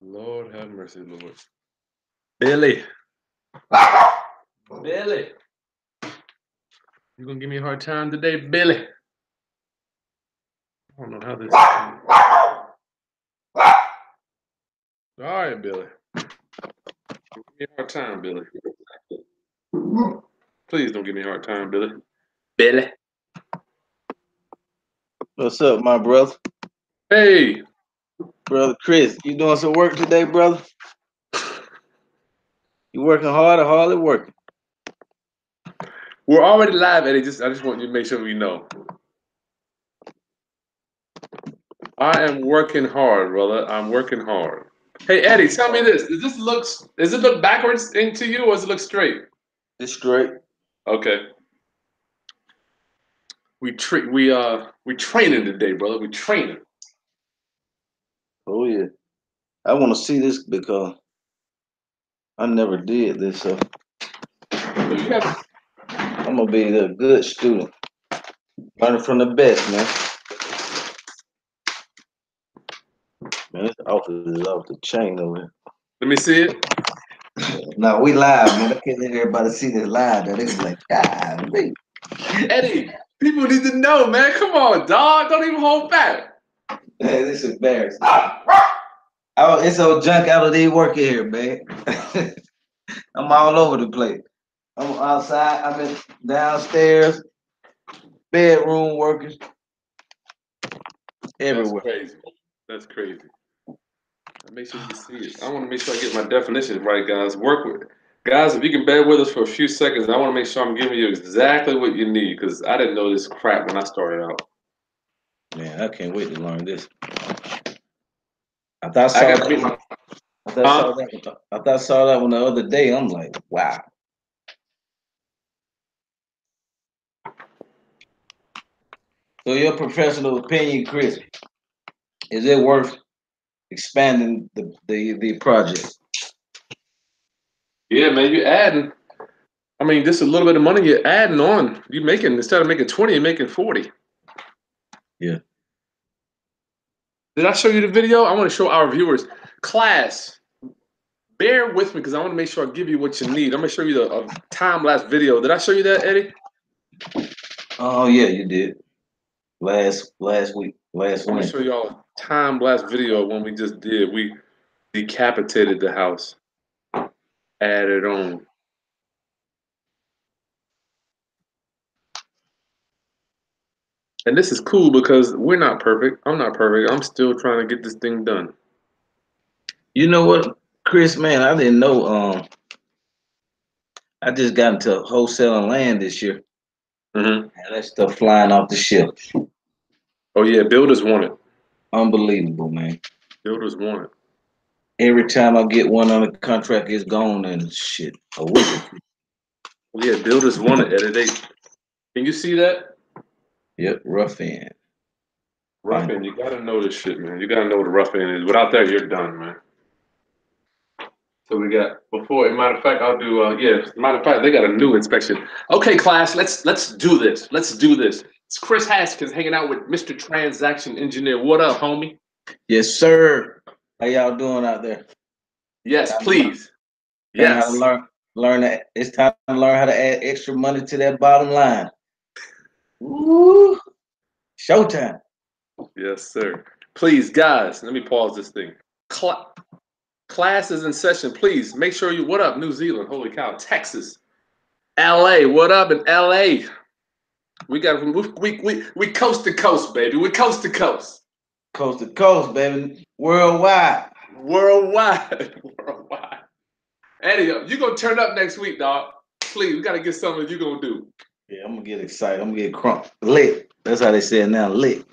Lord have mercy, Lord. Billy. Billy. You gonna give me a hard time today, Billy? I don't know how this. All right, Billy. Give me a hard time, Billy. Please don't give me a hard time, Billy. Billy. What's up, my brother? Hey. Brother Chris, you doing some work today, brother? You working hard or hardly working? We're already live, Eddie. I just want you to make sure we know. I am working hard, brother. I'm working hard. Hey, Eddie, tell me this. Does it look backwards into you or does it look straight? It's straight. Okay. We training today, brother. We training. Oh yeah. I want to see this because I never did this, so I'm gonna be a good student. Learning from the best, man. Man, this office is off the chain over here. Let me see it. Now we live, man. I can't let everybody see this live. Though. They can be like, God, man. Eddie, people need to know, man. Come on, dog. Don't even hold back. Man, this is embarrassing. It's old junk out of these working here, man. I'm all over the place. I'm outside. I'm in downstairs, bedroom working, everywhere. That's crazy. That's crazy. Make sure you see it. I want to make sure I get my definitions right, guys. Work with it. Guys, if you can bear with us for a few seconds, I want to make sure I'm giving you exactly what you need because I didn't know this crap when I started out. Man, I can't wait to learn this. I thought I saw that one the other day. I'm like, wow. So your professional opinion, Chris, is it worth expanding the project? Yeah, man, you're adding. I mean, just a little bit of money you're adding on. You making instead of making 20, you're making 40. Yeah. Did I show you the video? I want to show our viewers. Class, bear with me because I want to make sure I give you what you need. I'm going to show you a time-lapse video. Did I show you that, Eddie? Oh, yeah, you did. Last week. I'm going to show y'all a time-lapse video of when we just did. We decapitated the house. Added on. And this is cool because we're not perfect. I'm not perfect. I'm still trying to get this thing done. You know what, Chris, man, I didn't know. I just got into wholesaling land this year. Mm-hmm. And that stuff flying off the shelf. Oh, yeah, builders want it. Unbelievable, man. Builders want it. Every time I get one on the contract, it's gone and shit. A week. Yeah, builders want it, Eddie. Can you see that? Yep, rough end. Rough end, you gotta know this shit, man. You gotta know what a rough end is. Without that, you're done, man. So we got before. Matter of fact, I'll do. Matter of fact, they got a new inspection. Okay, class, let's do this. Let's do this. It's Chris Haskins hanging out with Mr. Transaction Engineer. What up, homie? Yes, sir. How y'all doing out there? Yes, please. Yes. How to learn that. It's time to learn how to add extra money to that bottom line. Woo! Showtime. Yes, sir. Please, guys, let me pause this thing. Class is in session. Please make sure you. What up, New Zealand? Holy cow, Texas, LA. What up in LA? We got we coast to coast, baby. We coast to coast. Coast to coast, baby. Worldwide. Worldwide. Worldwide. Eddie, you gonna turn up next week, dog. Please, we gotta get something you gonna do. Yeah, I'm gonna get excited. I'm gonna get lit. That's how they say it now, lit.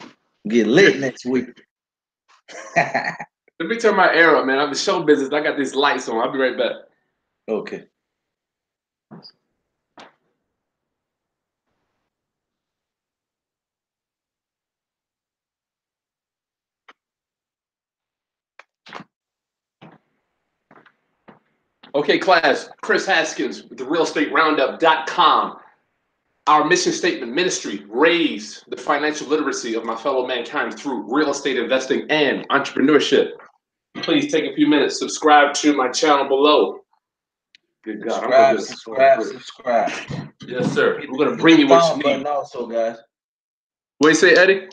Get lit next week. Let me turn my air up, man. I'm in show business. I got these lights on. I'll be right back. Okay. Okay, class, Chris Haskins with the realestateroundup.com. Our mission statement, ministry, raise the financial literacy of my fellow mankind through real estate investing and entrepreneurship. Please take a few minutes, subscribe to my channel below. Good God, Subscribe. Yes, sir. We're going to bring you what you need. Also, guys. What do you say, Eddie?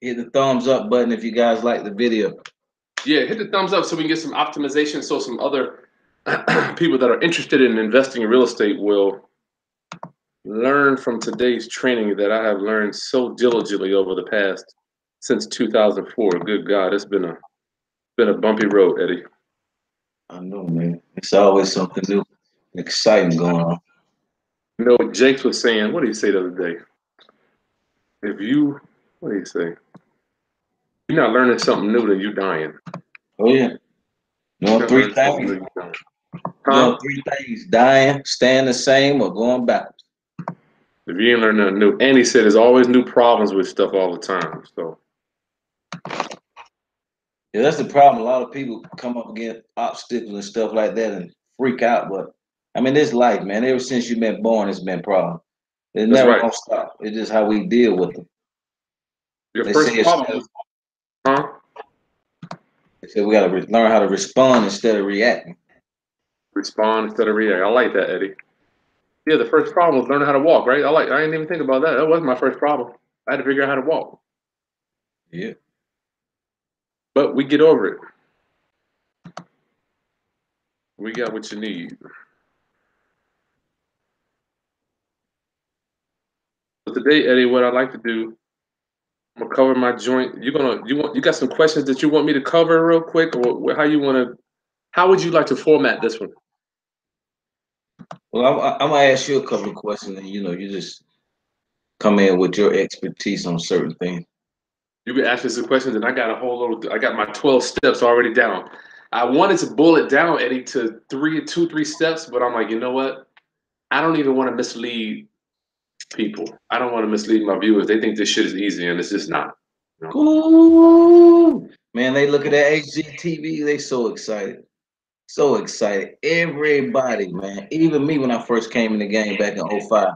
Hit the thumbs up button if you guys like the video. Yeah, hit the thumbs up so we can get some optimization so some other people that are interested in investing in real estate will learn from today's training that I have learned so diligently over the past since 2004. Good God, it's been a bumpy road, Eddie. I know, man. It's always something new, exciting going on. You know, Jakes was saying, what did he say the other day? What did he say? You're not learning something new, then you're dying. Oh yeah. Doing three things. Doing three things: dying, staying the same, or going backwards. If you ain't learning nothing new, and he said there's always new problems with stuff all the time. So yeah, that's the problem. A lot of people come up against obstacles and stuff like that and freak out. But I mean, it's life, man. Ever since you've been born, it's been problems. It's never gonna stop. It's just how we deal with them. Your first problem, huh? They said we gotta learn how to respond instead of reacting. Respond instead of react. I like that, Eddie. Yeah, the first problem was learning how to walk, right? I didn't even think about that. That wasn't my first problem. I had to figure out how to walk. Yeah. But we get over it. We got what you need. So today, Eddie, what I'd like to do, I'm gonna cover my joint. You got some questions that you want me to cover real quick, or how would you like to format this one? Well, I'm gonna ask you a couple of questions, and you just come in with your expertise on certain things. You can ask me some questions, and I got my 12 steps already down. I wanted to bullet down, Eddie, to 3 steps, but I'm like, you know what? I don't even want to mislead people. I don't want to mislead my viewers. They think this shit is easy, and it's just not. You know? Ooh, man, they look at that HGTV, they so excited. So excited. Everybody, man. Even me when I first came in the game back in 05.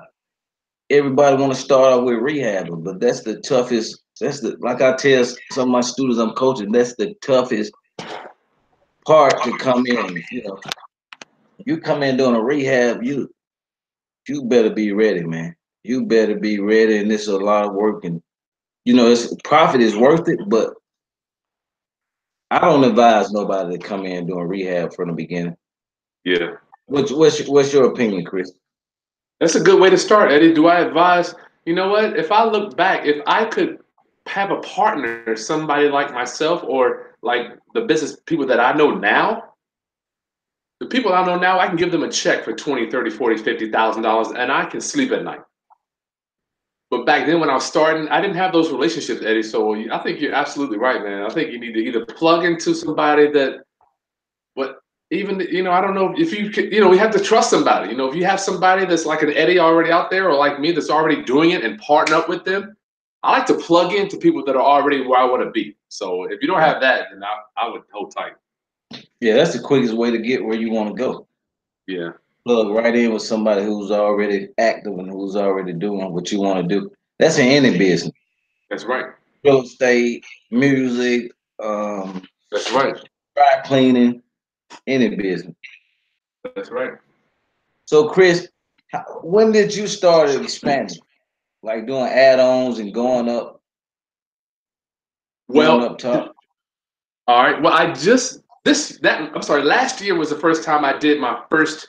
Everybody want to start out with rehabbing, but that's the toughest. Like I tell some of my students I'm coaching, that's the toughest part to come in. You come in doing a rehab, you better be ready, man. You better be ready, and it's a lot of work, and profit is worth it, but I don't advise nobody to come in doing rehab from the beginning. Yeah. What's your opinion, Chris? That's a good way to start, Eddie. Do I advise? You know what? If I look back, if I could have a partner, somebody like myself or like the business people that I know now, the people I know now, I can give them a check for 20, 30, 40, $50,000 and I can sleep at night. But back then when I was starting, I didn't have those relationships, Eddie. So I think you're absolutely right, man. I think you need to either plug into somebody even, I don't know if you could, we have to trust somebody. If you have somebody that's like an Eddie already out there or like me that's already doing it and partner up with them, I like to plug into people that are already where I want to be. So if you don't have that, then I would hold tight. Yeah, that's the quickest way to get where you want to go. Yeah. Plug right in with somebody who's already active and who's already doing what you want to do. That's in any business. That's right. Real estate, music, that's right. Dry cleaning, any business. That's right. So, Chris, when did you start expanding, like doing add-ons and going up? Well, up top. All right. Well, last year was the first time I did my first.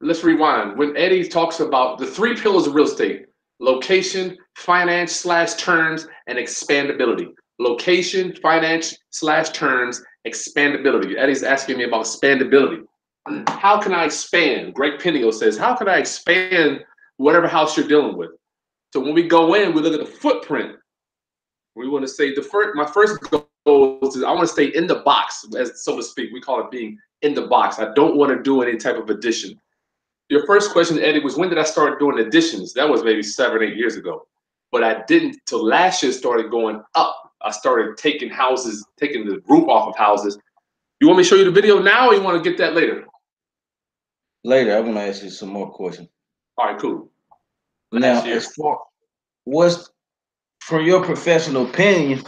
Let's rewind. When Eddie talks about the 3 pillars of real estate: location, finance / terms, and expandability. Location, finance / terms, expandability. Eddie's asking me about expandability. How can I expand? Greg Pinio says, how can I expand whatever house you're dealing with? So when we go in, we look at the footprint. We want to say my first goal is I want to stay in the box, as so to speak. We call it being in the box. I don't want to do any type of addition. Your first question, Eddie, was when did I start doing additions? That was maybe 7 or 8 years ago. But I didn't till last year started going up. I started taking the roof off of houses. You want me to show you the video now or you want to get that later? later. I'm gonna ask you some more questions. All right, cool. Now, Last as year. far what's from your professional opinion,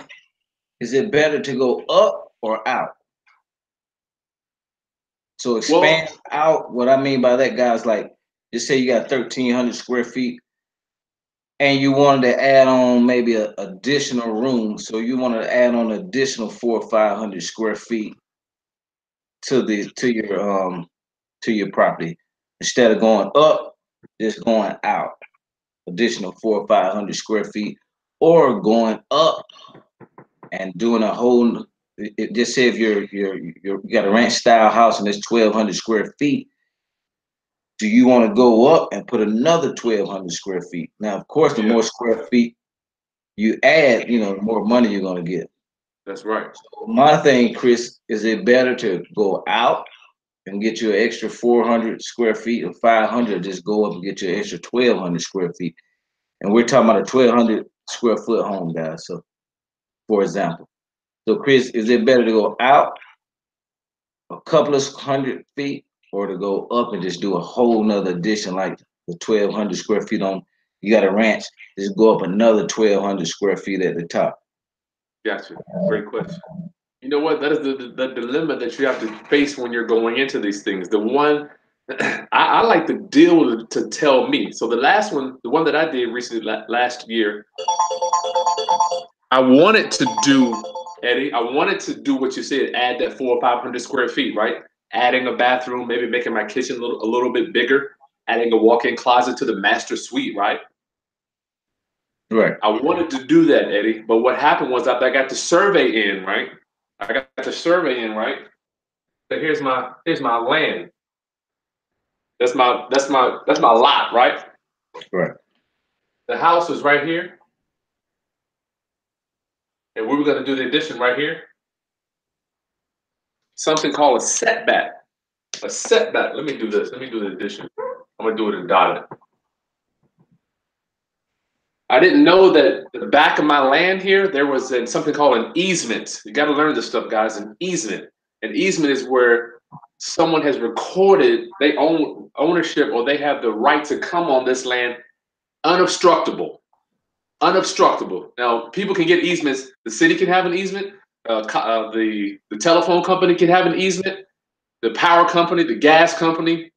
is it better to go up or out? So Well, expand out. What I mean by that, guys, like just say you got 1,300 square feet, and you wanted to add on maybe a additional room. So you wanted to add on additional 400 or 500 square feet to the to your property instead of going up, just going out. Additional 400 or 500 square feet, or going up and doing a whole. Just say if you got a ranch style house and it's 1,200 square feet, do you want to go up and put another 1,200 square feet? Now, of course, the yeah, more square feet you add, the more money you're going to get. that's right. So my thing, Chris, is it better to go out and get you an extra 400 square feet or 500, just go up and get you an extra 1,200 square feet? And we're talking about a 1,200 square foot home, guys. So, for example, so Chris, is it better to go out a couple of 100 feet or to go up and just do a whole nother addition like the 1,200 square feet on? You got a ranch, just go up another 1,200 square feet at the top. Gotcha. Great question. You know what? That is the dilemma that you have to face when you're going into these things. The one I like the deal to tell me. So the last one, the one that I did recently last year, I wanted to do, Eddie, I wanted to do what you said, add that 400 or 500 square feet, right? Adding a bathroom, maybe making my kitchen a little bit bigger, adding a walk-in closet to the master suite, right? Right. I wanted to do that, Eddie, but what happened was after I got the survey in, right? I got the survey in, right? So here's my land. That's my lot, right? Right. The house was right here, and we were gonna do the addition right here. Something called a setback. A setback. Let me do this. Let me do the addition. I'm gonna do it in dotted. I didn't know that the back of my land here, there was something called an easement. You got to learn this stuff, guys. An easement. An easement is where someone has recorded they own ownership or they have the right to come on this land unobstructable. Unobstructable. Now, people can get easements. The city can have an easement. The telephone company can have an easement. The power company, the gas company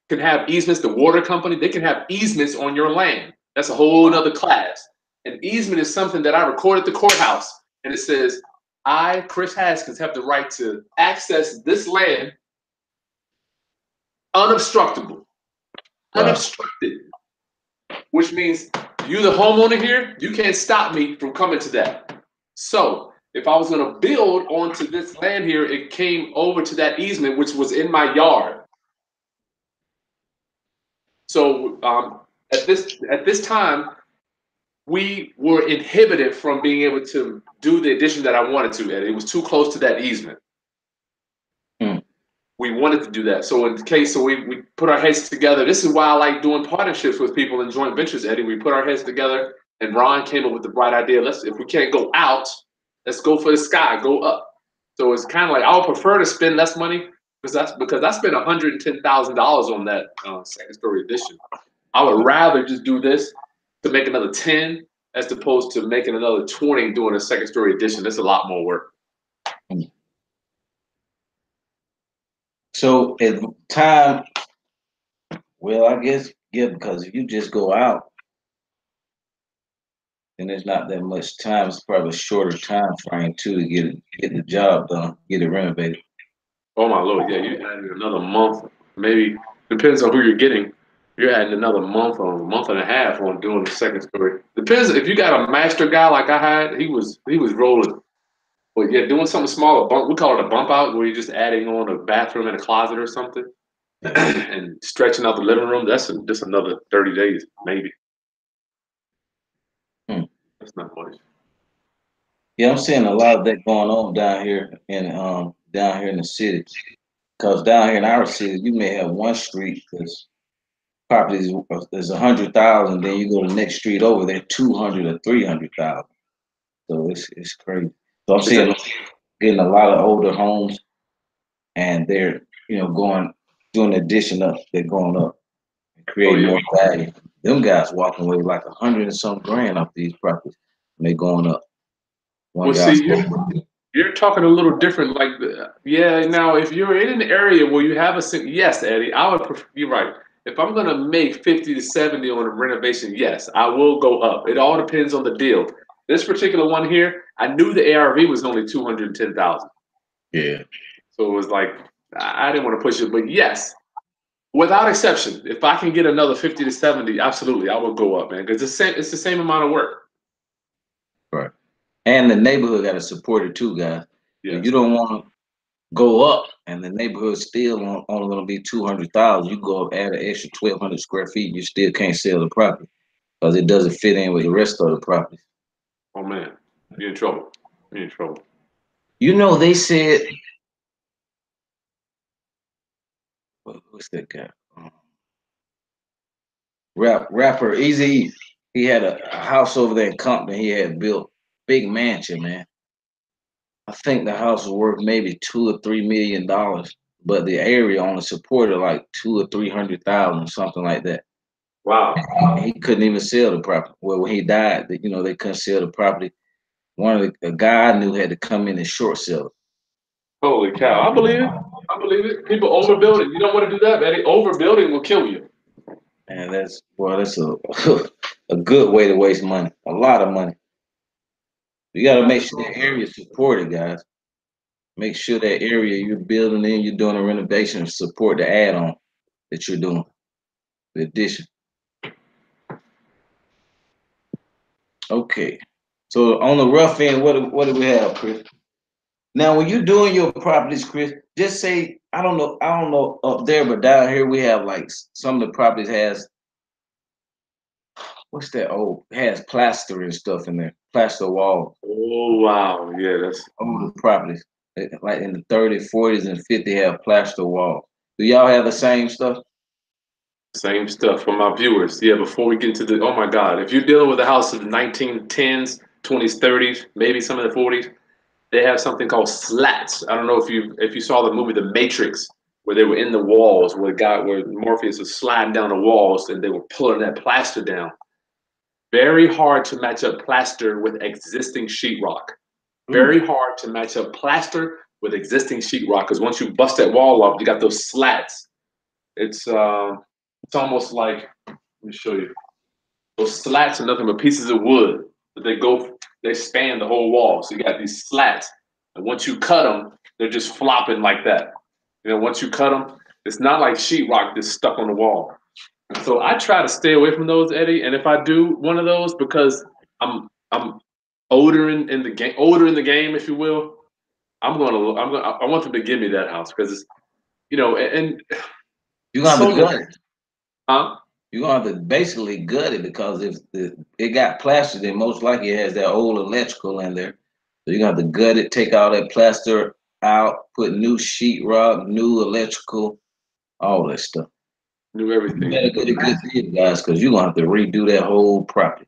can have easements. The water company, they can have easements on your land. That's a whole Wow. other class. An easement is something that I record at the courthouse, and it says, I, Chris Haskins, have the right to access this land unobstructable, Wow. unobstructed, which means you, the homeowner here, you can't stop me from coming to that. So if I was going to build onto this land here, it came over to that easement, which was in my yard. So at this time, we were inhibited from being able to do the addition that I wanted to, and it was too close to that easement. Hmm. We wanted to do that. So in the case, so we put our heads together. This is why I like doing partnerships with people in joint ventures, Eddie. We put our heads together, and Ron came up with the bright idea. If we can't go out, let's go for the sky, go up. So it's kind of like I would prefer to spend less money because I spent $110,000 on that second story addition. I would rather just do this to make another 10 as opposed to making another 20 doing a second story addition. That's a lot more work. So at time, well, I guess, yeah, because if you just go out, then there's not that much time. It's probably a shorter time frame too to get the job done, get it renovated. Oh my lord, yeah, you added another month, maybe depends on who you're getting. You're adding another month or a month and a half on doing the second story. Depends if you got a master guy like I had, he was rolling. But yeah, doing something smaller, bump, we call it a bump out, where you're just adding on a bathroom and a closet or something, and stretching out the living room. That's just another 30 days, maybe. Hmm. That's not much. Yeah, I'm seeing a lot of that going on down here in the city. Because down here in our city, you may have one street that's property is 100,000, then you go to the next street over there, 200 or 300,000. So it's crazy. So I'm Is seeing that getting a lot of older homes, and they're going. doing the addition up, they're going up and Oh creating yeah. more value. Them guys walking away like 100 and some grand off these properties, and they going up. One Well, guy see, spoke with me. you're talking a little different. Like, yeah, now if you're in an area where you have yes, Eddie, I would. You're right. If I'm gonna make 50 to 70 on a renovation, yes, I will go up. It all depends on the deal. This particular one here, I knew the ARV was only 210,000, Yeah. so it was like I didn't want to push it, but yes, without exception, if I can get another 50 to 70, absolutely, I will go up, man, because it's the same amount of work. Right. And the neighborhood got to support it too, guys. If Yes. you don't want to go up and the neighborhood still only going to be 200,000, you go up, add an extra 1,200 square feet, you still can't sell the property because it doesn't fit in with the rest of the property. Oh man, you're in trouble. You're in trouble. You know, they said, what's that guy? Rapper Easy. He had a house over there in Compton. He had built big mansion, man. I think the house was worth maybe $2 or $3 million, but the area only supported like 2 or 300,000, something like that. Wow. He couldn't even sell the property. Well, when he died, they couldn't sell the property. One of the guy I knew had to come in and short sell it. Holy cow. I believe it. I believe it. People overbuild it. You don't want to do that, Eddie. Overbuilding will kill you. And that's a a good way to waste money. A lot of money. You got to make sure the area is supported, guys. Make sure that area you're building in, you're doing a renovation, support the add-on that you're doing, the addition. Okay. So on the rough end, what do we have, Chris? Now, when you're doing your properties, Chris, just say I don't know up there, but down here we have like some of the properties has what's that old has plaster and stuff in there, plaster walls. Oh wow. Yeah, that's Older properties, like in the 30s, 40s, and 50s, have plaster walls. Do y'all have the same stuff? same stuff for my viewers. Yeah, before we get into the oh my God. If you're dealing with a house of the 1910s, 20s, 30s, maybe some of the 40s, they have something called slats. I don't know if you saw the movie The Matrix, where they were in the walls, where Morpheus was sliding down the walls and they were pulling that plaster down. Very hard to match up plaster with existing sheetrock. Very hard to match up plaster with existing sheetrock because once you bust that wall up, you got those slats. It's almost like let me show you. Those slats are nothing but pieces of wood, but they span the whole wall. So you got these slats, and once you cut them, they're just flopping like that. Once you cut them, it's not like sheetrock that's stuck on the wall. So I try to stay away from those, Eddie. And if I do one of those, because I'm older in the game, if you will, I want them to give me that house because it's and You're gonna have to so gut it. huh? You're gonna have to basically gut it because if it got plaster, then most likely it has that old electrical in there. So you're gonna have to gut it, take all that plaster out, put new sheetrock, new electrical, all that stuff. Knew You everything. better get a good deal, guys, because you're gonna have to redo that whole property.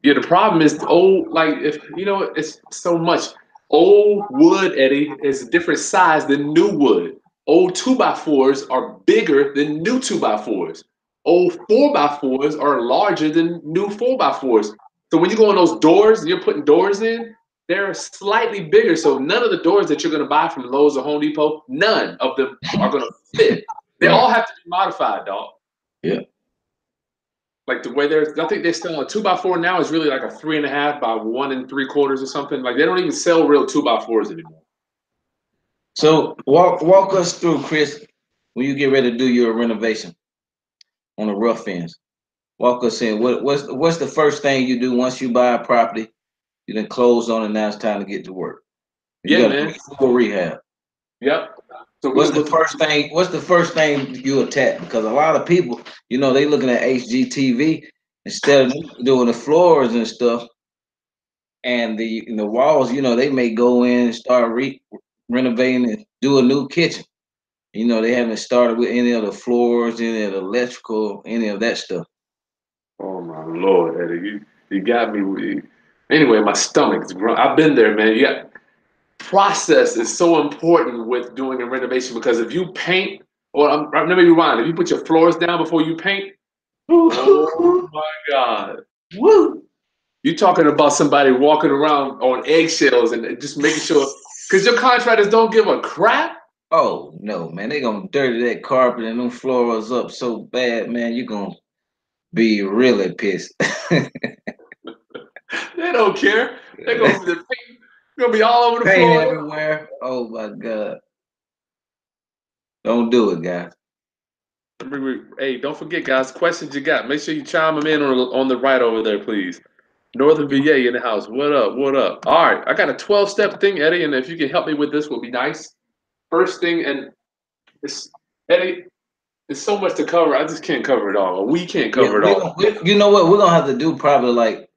Yeah, the problem is old. Like if it's so much old wood, Eddie, is a different size than new wood. Old 2x4s are bigger than new 2x4s. Old 4x4s are larger than new 4x4s. So when you go on those doors, you're putting doors in. They're slightly bigger. So none of the doors that you're going to buy from Lowe's or Home Depot, none of them are going to fit. They Right. all have to be modified, dog. Yeah. Like the way I think they're selling a 2x4 now is really like a 3.5 by 1 3/4 or something. Like they don't even sell real 2x4s anymore. So walk us through, Chris, when you get ready to do your renovation on the rough ends. Walk us in. What's the first thing you do once you buy a property? You then close on it. Now it's time to get to work. You Yeah, got to do man. a full rehab. Yep. So we're What's gonna the go through. first thing? What's the first thing you attack? Because a lot of people, they looking at HGTV instead of doing the floors and stuff and the walls. They may go in and start renovating and do a new kitchen. They haven't started with any of the floors, any of the electrical, any of that stuff. Oh my Lord, Eddie, you got me. Anyway, my stomach's growing. I've been there, man. Yeah, process is so important with doing a renovation because if you paint Well, let me rewind. If you put your floors down before you paint, oh my God. Woo! You talking about somebody walking around on eggshells and just making sure, because your contractors don't give a crap. Oh no, man, they gonna dirty that carpet and them floors up so bad, man. You gonna be really pissed. They don't care. They're gonna the paint gonna be all over the Paint floor. everywhere. Oh my God. Don't do it, guys. Hey, don't forget, guys. Questions you got? Make sure you chime them in on the right over there, please. Northern VA in the house. What up? What up? All right, I got a 12-step thing, Eddie, and if you can help me with this, would be nice. First thing, and it's Eddie. There's so much to cover. I just can't cover it all. We can't Yeah, cover it all. you know what? We're gonna have to do probably like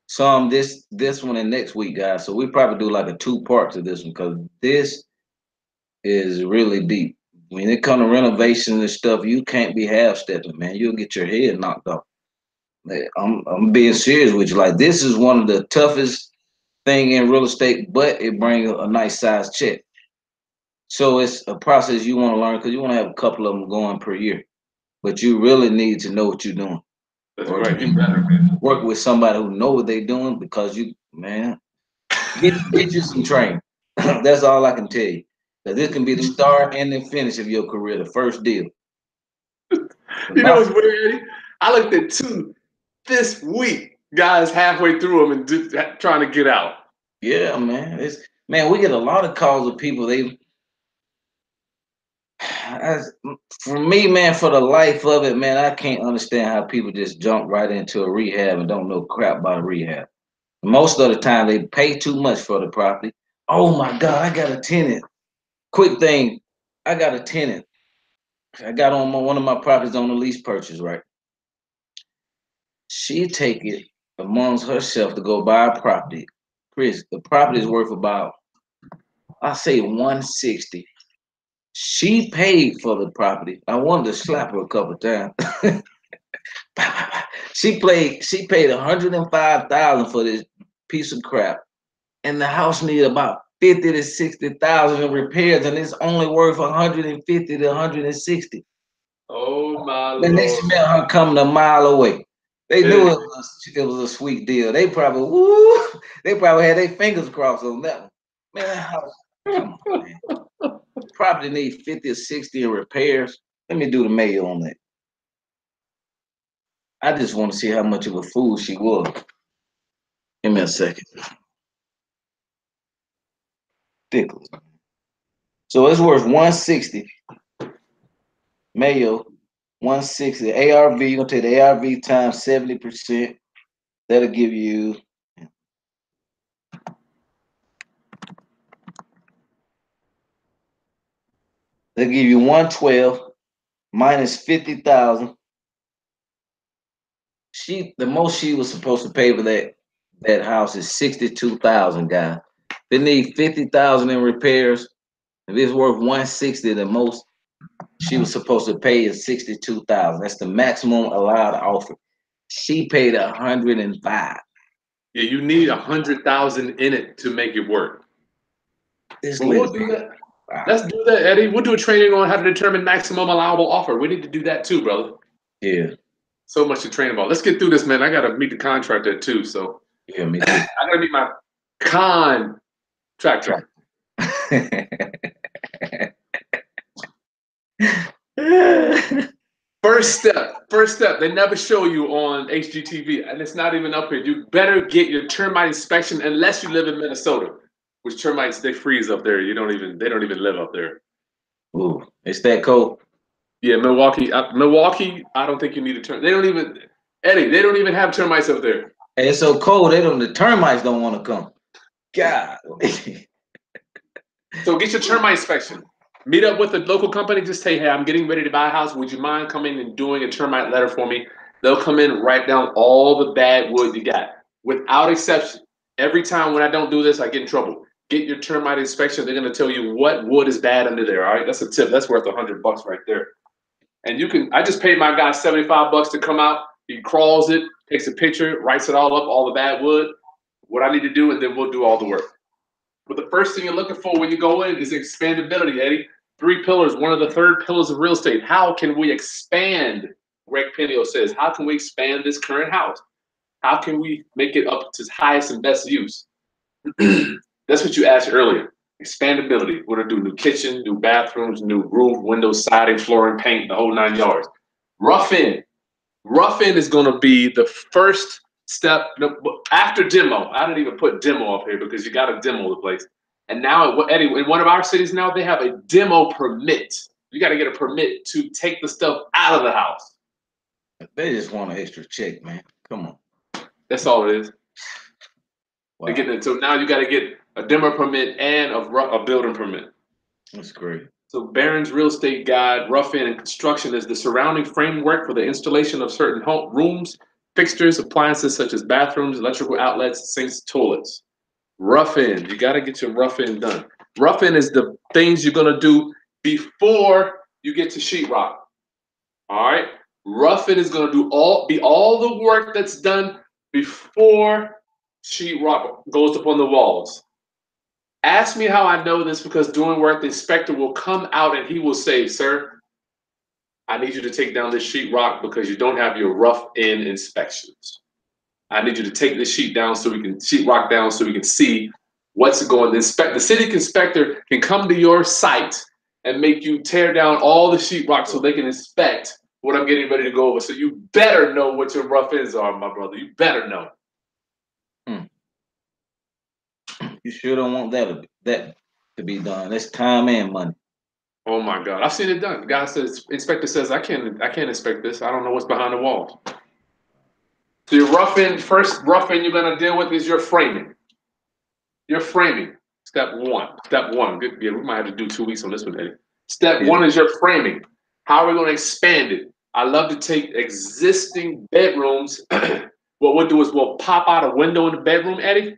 some this one and next week, guys. So we probably do like a two part to this one because this is really deep. When it comes to renovation and stuff, you can't be half stepping, man. You'll get your head knocked off. Like, I'm being serious with you. Like this is one of the toughest thing in real estate, but it brings a nice size check. So it's a process you want to learn because you want to have a couple of them going per year. But you really need to know what you're doing, That's or right. You better, man. work with somebody who know what they're doing because you, man, get you some training. That's all I can tell you. That this can be the start and the finish of your career, the first deal. But You know my, what's weird, Eddie? I looked at two this week. Guys halfway through them and just trying to get out. yeah, man, we get a lot of calls of people. As, for me, man, for the life of it, man, I can't understand how people just jump right into a rehab and don't know crap about a rehab. Most of the time, they pay too much for the property. Oh my God, I got a tenant. Quick thing, I got a tenant. I got on one of my properties on the lease purchase, right? She take it amongst herself to go buy a property. Chris, the property is worth about, I say 160. She paid for the property. I wanted to slap her a couple times. She paid 105,000 for this piece of crap. And the house needed about 50 to 60,000 in repairs, and it's only worth 150 to 160. Oh my Then they Lord. smell her coming a mile away. They knew it was a sweet deal. They probably they probably had their fingers crossed on that one. Man, that house, come on, man. Property need 50 or 60 in repairs. Let me do the mail on that. I just want to see how much of a fool she was. Give me a second. Ridiculous. So it's worth 160. Mayo, 160. ARV, you're gonna take the ARV times 70%. That'll give you they'll give you 112 minus 50,000. The most she was supposed to pay for that house is 62,000, guys. They need 50,000 in repairs. If it's worth 160, the most she was supposed to pay is 62,000. That's the maximum allowed offer. She paid 105. Yeah, you need 100,000 in it to make it work. This But lady, we'll do that. wow. Let's do that, Eddie. We'll do a training on how to determine maximum allowable offer. We need to do that too, brother. Yeah, So much to train about. Let's get through this, man. I gotta meet the contractor too. So yeah, me too. I gotta meet my contractor. First step. They never show you on HGTV, and it's not even up here. You better get your termite inspection unless you live in Minnesota, which termites they freeze up there. They don't even live up there. Ooh, it's that cold. Yeah, Milwaukee. Milwaukee. I don't think you need a term. They don't even Eddie. They don't even have termites up there. Hey, it's so cold. The termites don't want to come. God. So get your termite inspection. Meet up with a local company. Just say, hey, I'm getting ready to buy a house. Would you mind coming and doing a termite letter for me? They'll come in, write down all the bad wood you got, without exception. Every time when I don't do this, I get in trouble. Get your termite inspection. They're going to tell you what wood is bad under there. All right, that's a tip. That's worth $100 right there. And you can. I just paid my guy $75 to come out. He crawls it, takes a picture, writes it all up, all the bad wood, what I need to do, and then we'll do all the work. But the first thing you're looking for when you go in is expandability, Eddie. 3 pillars, one of the third pillars of real estate. How can we expand? Greg Penio says, how can we expand this current house? How can we make it up to its highest and best use? That's what you asked earlier. Expandability. What to do? New kitchen, new bathrooms, new roof, windows, siding, flooring, paint, the whole 9 yards. Rough in. Rough in is going to be the first step after demo. I didn't even put demo up here because you got to demo the place. And now, Eddie, in one of our cities now, they have a demo permit. You got to get a permit to take the stuff out of the house. They just want an extra check, man. Come on. That's all it is. Wow. So now you got to get a demo permit and a building permit. That's great. So Barron's Real Estate Guide, Rough In and Construction is the surrounding framework for the installation of certain home rooms, fixtures, appliances such as bathrooms, electrical outlets, sinks, toilets. Rough In, you got to get your rough in done. Rough In is the things you're going to do before you get to sheetrock. All right? Rough In is going to be all the work that's done before sheetrock goes up on the walls. Ask me how I know this, because during work, the inspector will come out and he will say, sir, I need you to take down this sheetrock because you don't have your rough in inspections. I need you to take this sheetrock down so we can see what's going on. The city inspector can come to your site and make you tear down all the sheetrock so they can inspect what I'm getting ready to go over. So you better know what your rough ins are, my brother. You better know. You sure don't want that to be done. That's time and money. Oh my God, I've seen it done. The guy says, inspector says, I can't inspect this. I don't know what's behind the walls. So your first rough in you're gonna deal with is your framing. Your framing, step one. Step one. Good. Yeah, we might have to do 2 weeks on this one, Eddie. Step one is your framing. How are we gonna expand it? I love to take existing bedrooms. What we'll do is we'll pop out a window in the bedroom, Eddie.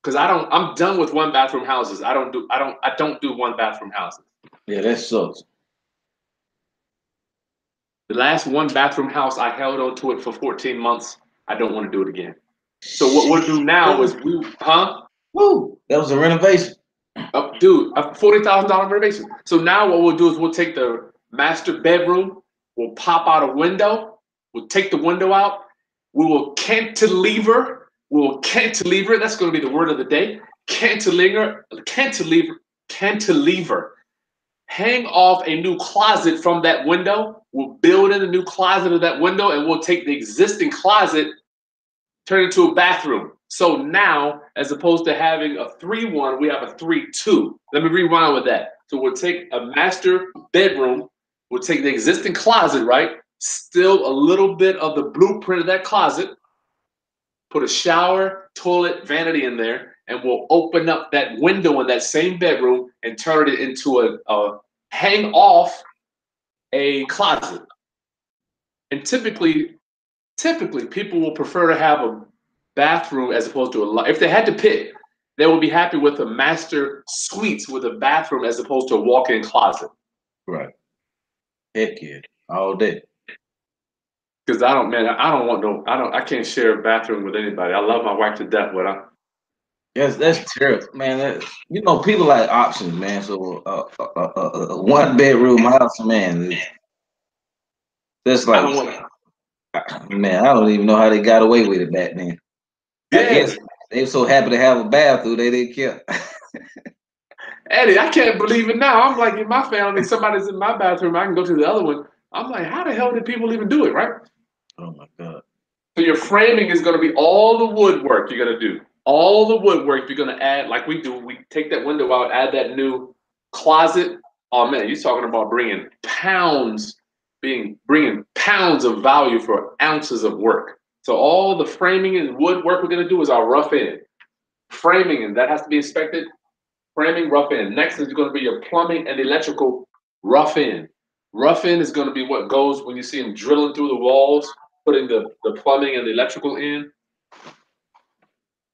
Because I'm done with 1 bathroom houses. I don't do 1 bathroom houses. Yeah, that sucks. The last 1 bathroom house, I held on to it for 14 months. I don't want to do it again. So what we'll do now is Woo! That was a renovation. Dude, a $40,000 renovation. So now what we'll do is we'll take the master bedroom, we'll pop out a window, we'll take the window out, we will cantilever. That's going to be the word of the day. Cantilever. Hang off a new closet from that window. We'll build in a new closet of that window, and we'll take the existing closet, turn it into a bathroom. So now, as opposed to having a 3-1, we have a 3-2. Let me rewind with that. So we'll take a master bedroom, we'll take the existing closet, right? Still a little bit of the blueprint of that closet, put a shower, toilet, vanity in there, and we'll open up that window in that same bedroom and turn it into a hang off a closet. And typically people will prefer to have a bathroom as opposed to if they had to pick, they would be happy with a master suite with a bathroom as opposed to a walk-in closet. Right. Heck yeah. All day. Because I can't share a bathroom with anybody. I love my wife to death, but that's terrible, man. People like options, man. So a 1 bedroom house, man. That's like, man, I don't even know how they got away with it back then. Yeah. I guess they were so happy to have a bathroom they didn't care. Eddie, I can't believe it now. I'm like, in my family, somebody's in my bathroom, I can go to the other one. I'm like, how the hell did people even do it, right? Oh my God. So your framing is going to be all the woodwork you're going to do. All the woodwork you're going to add, like we do. We take that window out, add that new closet. Oh man, you're talking about bringing pounds of value for ounces of work. So all the framing and woodwork we're going to do is our rough in. Framing, and that has to be inspected. Framing, rough in. Next is going to be your plumbing and electrical rough in. Rough in is going to be what goes when you see them drilling through the walls, putting the plumbing and the electrical in.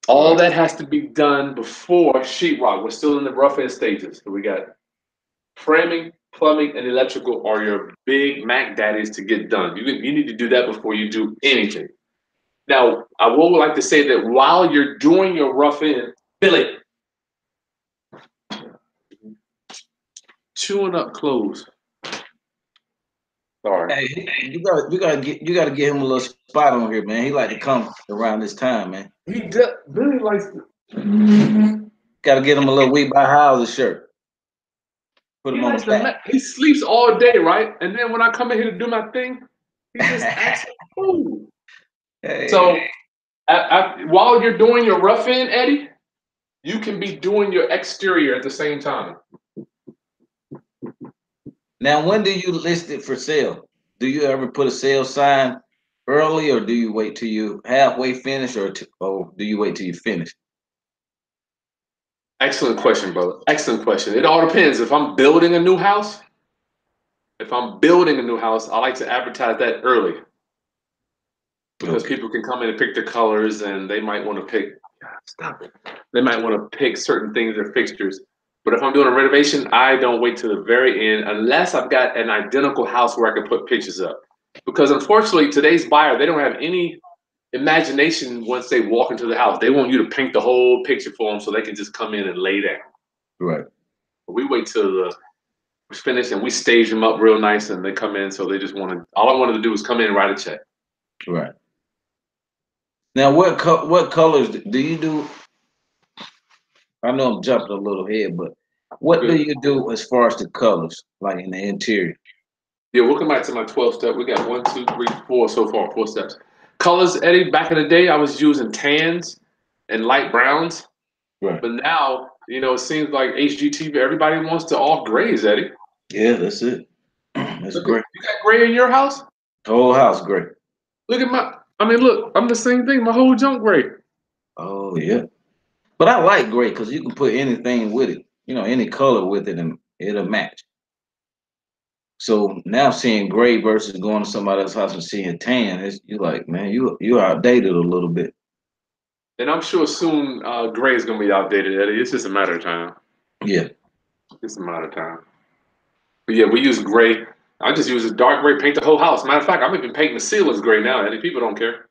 All that has to be done before sheetrock. We're still in the rough in stages. So we got framing, plumbing, and electrical are your big Mac daddies to get done. You need to do that before you do anything. Now, I would like to say that while you're doing your rough in, Billy, chewing up clothes. Sorry. Hey, you gotta get him a little spot on here, man. He like to come around this time, man. Billy likes to, Gotta get him a little We Buy Houses shirt. Put he him on likes the to back. he sleeps all day, right? And then when I come in here to do my thing, he just acts like a fool. Hey. So while you're doing your rough in, Eddie, you can be doing your exterior at the same time. Now, when do you list it for sale? Do you ever put a sale sign early, or do you wait till you halfway finish, or do you wait till you finish? Excellent question, brother. Excellent question. It all depends. If I'm building a new house, I like to advertise that early because Okay. people can come in and pick their colors, and they might want to pick. Stop it. They might want to pick certain things or fixtures. But if I'm doing a renovation, I don't wait till the very end unless I've got an identical house where I can put pictures up. Because unfortunately, today's buyer, they don't have any imagination once they walk into the house. They want you to paint the whole picture for them so they can just come in and lay down. Right. But we wait till the finish and we stage them up real nice and they come in. So they just want to, all I wanted to do was come in and write a check. Right. Now, what colors do you do? I know I'm jumping a little ahead, but what do you do as far as the colors, like in the interior? Yeah, we'll come back to my 12 step. We got 1, 2, 3, 4 so far, 4 steps. Colors, Eddie, back in the day, I was using tans and light browns. Right. But now, it seems like HGTV, everybody wants to all grays, Eddie. Yeah, that's it. That's great. You got gray in your house? Whole house gray. Look, I'm the same thing. My whole junk gray. Oh, yeah. But I like gray because you can put anything with it, any color with it, and it'll match. So now seeing gray versus going to somebody else's house and seeing tan, you like, man, you outdated a little bit. And I'm sure soon gray is going to be outdated, Eddie. It's just a matter of time. Yeah. It's a matter of time. But yeah, we use gray. I just use a dark gray, paint the whole house. Matter of fact, I'm even painting the ceilings gray now, Eddie. People don't care.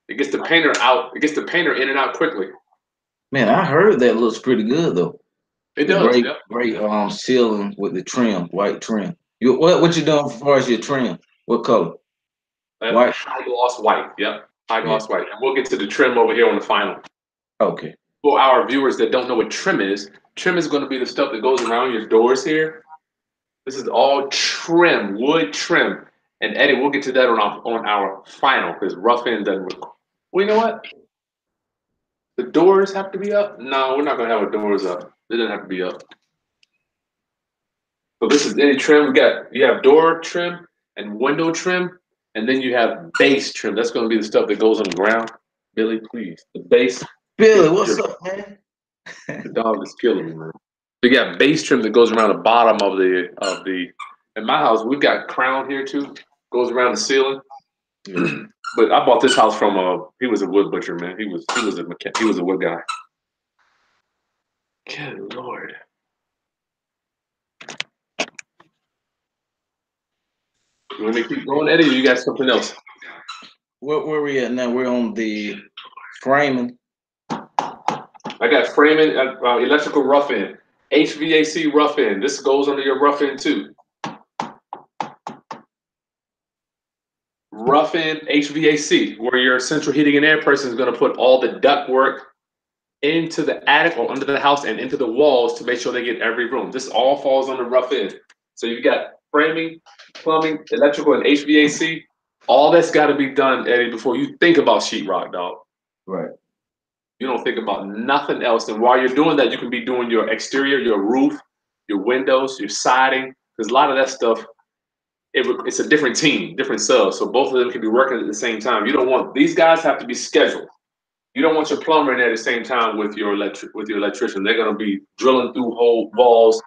It gets the painter out. It gets the painter in and out quickly. Man, I heard that looks pretty good though. It The does. gray, Yep. gray ceiling with the trim, white trim. What you doing as far as your trim? What color? White. High gloss white. Yep. High Yeah. gloss white. And we'll get to the trim over here on the final. Okay. For our viewers that don't know what trim is going to be the stuff that goes around your doors here. This is all trim, wood trim. And Eddie, we'll get to that on our final because rough end doesn't work. Well, you know what? The doors have to be up? No, we're not gonna have our doors up. They doesn't have to be up. So this is any trim. You have door trim and window trim, and then you have base trim. That's gonna be the stuff that goes on the ground. Billy, please. The base. Billy, what's up, man? The dog is killing me, man. You got base trim that goes around the bottom of the. In my house, we've got crown here too. Goes around the ceiling. Yeah. But I bought this house from he was a wood butcher, man. He was a wood guy. Good Lord. You want me to keep going, Eddie, or you got something else? Where we at now? We're on the framing. I got framing, electrical rough end, HVAC rough end. This goes under your rough end too. Rough end HVAC, where your central heating and air person is going to put all the duct work into the attic or under the house and into the walls to make sure they get every room. This all falls under rough end. So you've got framing, plumbing, electrical, and HVAC. All that's got to be done, Eddie, before you think about sheetrock, dog. Right. You don't think about nothing else. And while you're doing that, you can be doing your exterior, your roof, your windows, your siding, because a lot of that stuff, it's a different team, different cells. So both of them can be working at the same time. You don't want, these guys have to be scheduled. You don't want your plumber in there at the same time with your electrician. They're gonna be drilling through whole walls.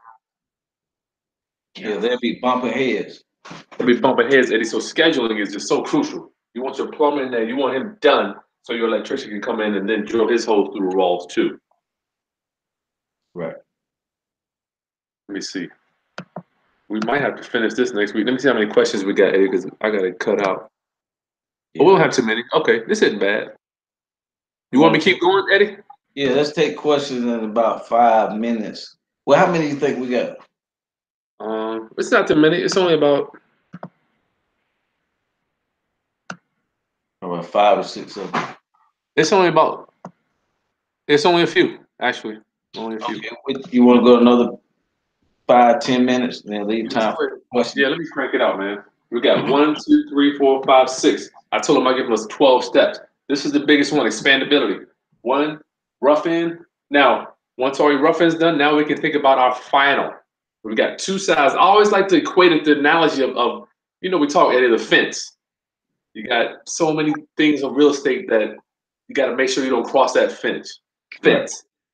Yeah, they'll be bumping heads. They'll be bumping heads, Eddie. So scheduling is just so crucial. You want your plumber in there, you want him done so your electrician can come in and then drill his holes through the walls too. Right. Let me see. We might have to finish this next week. Let me see how many questions we got, Eddie, because I gotta cut out. Yeah. Oh, we don't have too many. Okay, this isn't bad. You want me to keep going, Eddie? Yeah, let's take questions in about 5 minutes. Well, how many do you think we got? It's not too many. It's only about About 5 or 6 of them. it's only about it's only a few, actually. Only a few. Okay, you want to go another 5, 10 minutes, and then leave time for questions? Yeah, let me crank it out, man. We got 1, 2, 3, 4, 5, 6. I told him I give him us 12 steps. This is the biggest one, expandability. One, rough in. Now, once all your rough in's done, now we can think about our final. We got two sides. I always like to equate it to the analogy of we talk Eddie, the fence. You got so many things of real estate that you got to make sure you don't cross that fence. Right.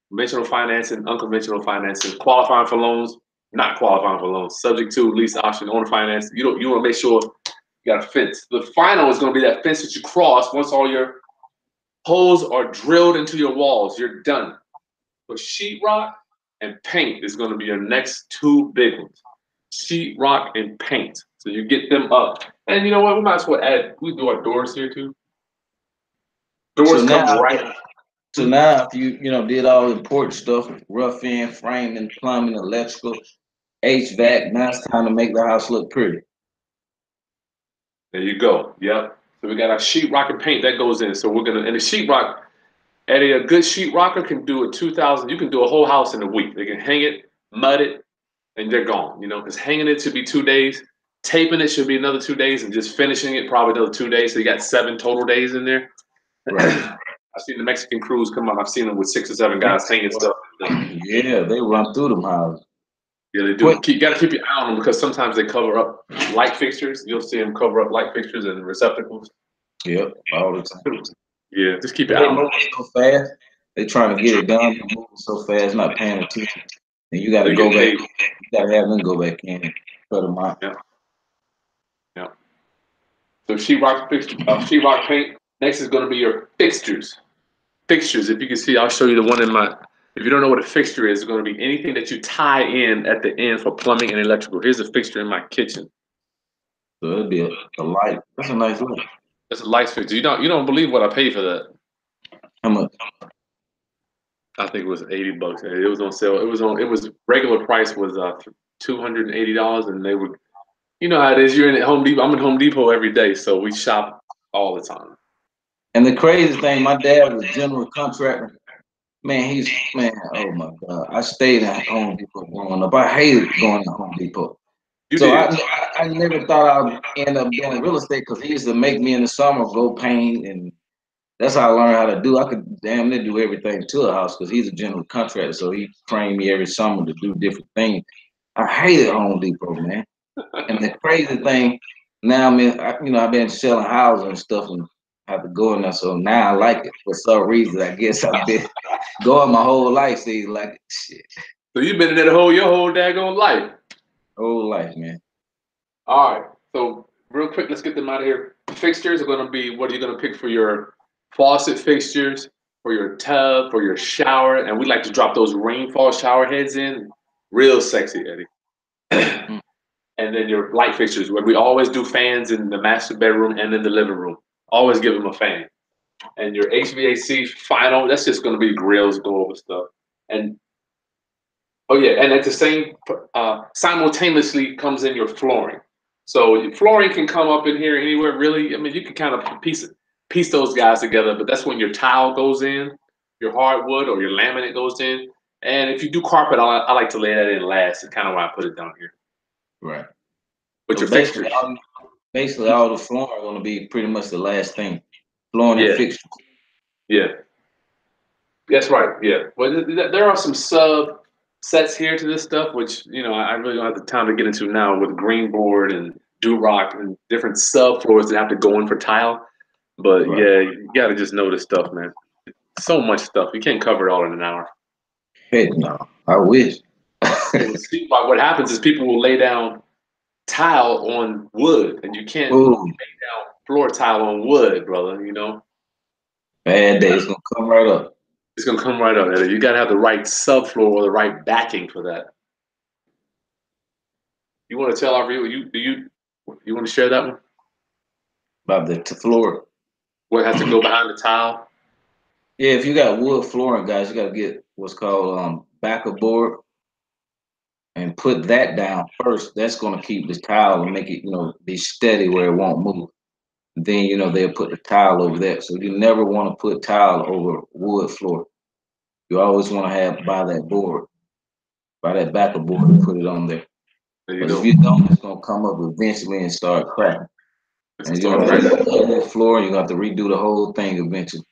Conventional financing, unconventional financing, qualifying for loans, not qualifying for loans, subject to lease option, owner finance. You want to make sure you got a fence. The final is going to be that fence that you cross once all your holes are drilled into your walls. You're done. So sheetrock and paint is going to be your next two big ones. Sheetrock and paint. So you get them up. And you know what? We might as well add, we do our doors here too. Doors come right. So now, if you did all the important stuff, rough in, framing, plumbing, electrical, HVAC, now it's time to make the house look pretty. There you go. Yep. So we got our sheetrock and paint that goes in. So we're gonna and the sheetrock, Eddie, a good sheetrocker can do a 2,000. You can do a whole house in a week. They can hang it, mud it, and they're gone. Because hanging it should be 2 days, taping it should be another 2 days, and just finishing it probably another 2 days. So you got 7 total days in there. Right. I've seen the Mexican crews come up. I've seen them with 6 or 7 guys hanging stuff. Yeah, they run through them houses. Yeah, they do. You got to keep your eye on them because sometimes they cover up light fixtures. You'll see them cover up light fixtures and receptacles. Yep, all the time. Yeah, just keep your eye They on them. moving so fast. They trying to get it done. They're moving so fast, not paying attention. And you got to go back. You got to have them go back in and cut them out. Yeah. Yeah. So sheetrock fixture, sheetrock paint. Next is going to be your fixtures. Fixtures. If you can see, I'll show you the one in my. If you don't know what a fixture is, it's going to be anything that you tie in at the end for plumbing and electrical. Here's a fixture in my kitchen. So it'll be a light. That's a nice light. That's a light fixture. You don't believe what I paid for that. How much? I think it was $80. It was on sale. It was regular price was $280, and they were. You know how it is. You're in Home Depot. I'm in Home Depot every day, so we shop all the time. And the crazy thing, my dad was a general contractor. Man, oh my God. I stayed at Home Depot growing up. I hated going to Home Depot. I never thought I would end up doing real estate because he used to make me in the summer go paint, and that's how I learned how to do. I could damn near do everything to a house because he's a general contractor, so he trained me every summer to do different things. I hated Home Depot, man. And the crazy thing, now I've been selling houses and stuff, and have to go in there. So now I like it for some reason. I guess I've been going my whole life, so he's like shit. So you've been in that your whole daggone life. Whole life, man. All right. So real quick, let's get them out of here. Fixtures are going to be what are you going to pick for your faucet fixtures, for your tub, for your shower, and we like to drop those rainfall shower heads in. Real sexy, Eddie. And then your light fixtures, where we always do fans in the master bedroom and in the living room. Always give them a fan. And your HVAC final, that's just going to be grills, go over stuff. And oh yeah, and at the same simultaneously comes in your flooring. So your flooring can come up in here anywhere, really. I mean, you can kind of piece those guys together, but that's when your tile goes in, your hardwood or your laminate goes in. And if you do carpet, I like to lay that in last. It's kind of why I put it down here. Right. But So your fixtures. Basically, all the flooring are going to be pretty much the last thing. Flooring and fixtures. Yeah. That's right. Yeah. Well, there are some sub sets here to this stuff, which I really don't have the time to get into now with green board and Durock and different sub floors that have to go in for tile. But yeah, you got to just know this stuff, man. So much stuff. You can't cover it all in an hour. Heck no. I wish. What happens is people will lay down tile on wood, and you can't lay down floor tile on wood, brother. Bad day. It's going to come right up. It's gonna come right up. You gotta have the right subfloor or the right backing for that. You want to tell our viewer? You want to share that one about the floor? What has to go behind the tile? Yeah, if you got wood flooring, guys, you got to get what's called backer board. and put that down first. That's gonna keep the tile and make it, be steady where it won't move. Then they'll put the tile over that. So you never want to put tile over wood floor. You always want to have by that backer board and put it on there. Because if you don't, it's gonna come up eventually and start cracking. And you're gonna have to ugly floor, and you're gonna have to redo the whole thing eventually.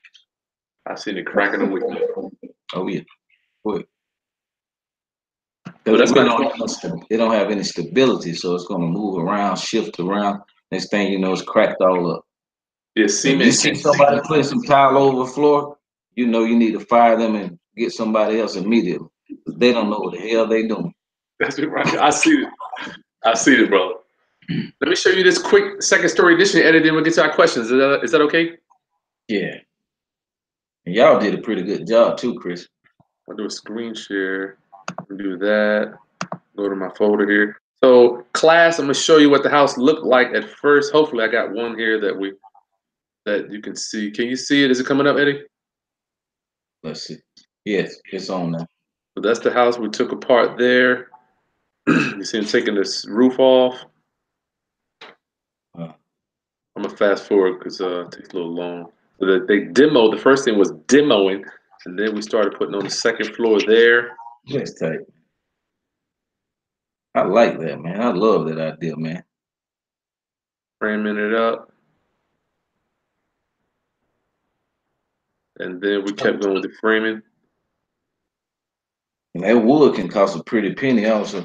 I seen it cracking them with me. Oh yeah, quick. Because it don't have any stability, so it's gonna move around, shift around. Next thing you know, it's cracked all up. Yeah, If you see somebody putting some tile over the floor, you need to fire them and get somebody else immediately. They don't know what the hell they doing. That's right. I see it. I see it, bro. Let me show you this quick second story edition edit, then we'll get to our questions. Is that okay? Yeah. And y'all did a pretty good job too, Chris. I'll do a screen share. Do that. Go to my folder here. So class, I'm gonna show you what the house looked like at first. Hopefully I got one here that you can see. Can you see it? Is it coming up, Eddie? Let's see. Yes, it's on now. So that's the house we took apart there. You see him taking this roof off. I'm gonna fast forward because it takes a little long. So that they demoed. The first thing was demoing, and then we started putting on the second floor there. That's tight. I like that, man. I love that idea, man. Framing it up. And then we kept going with the framing. And that wood can cost a pretty penny also.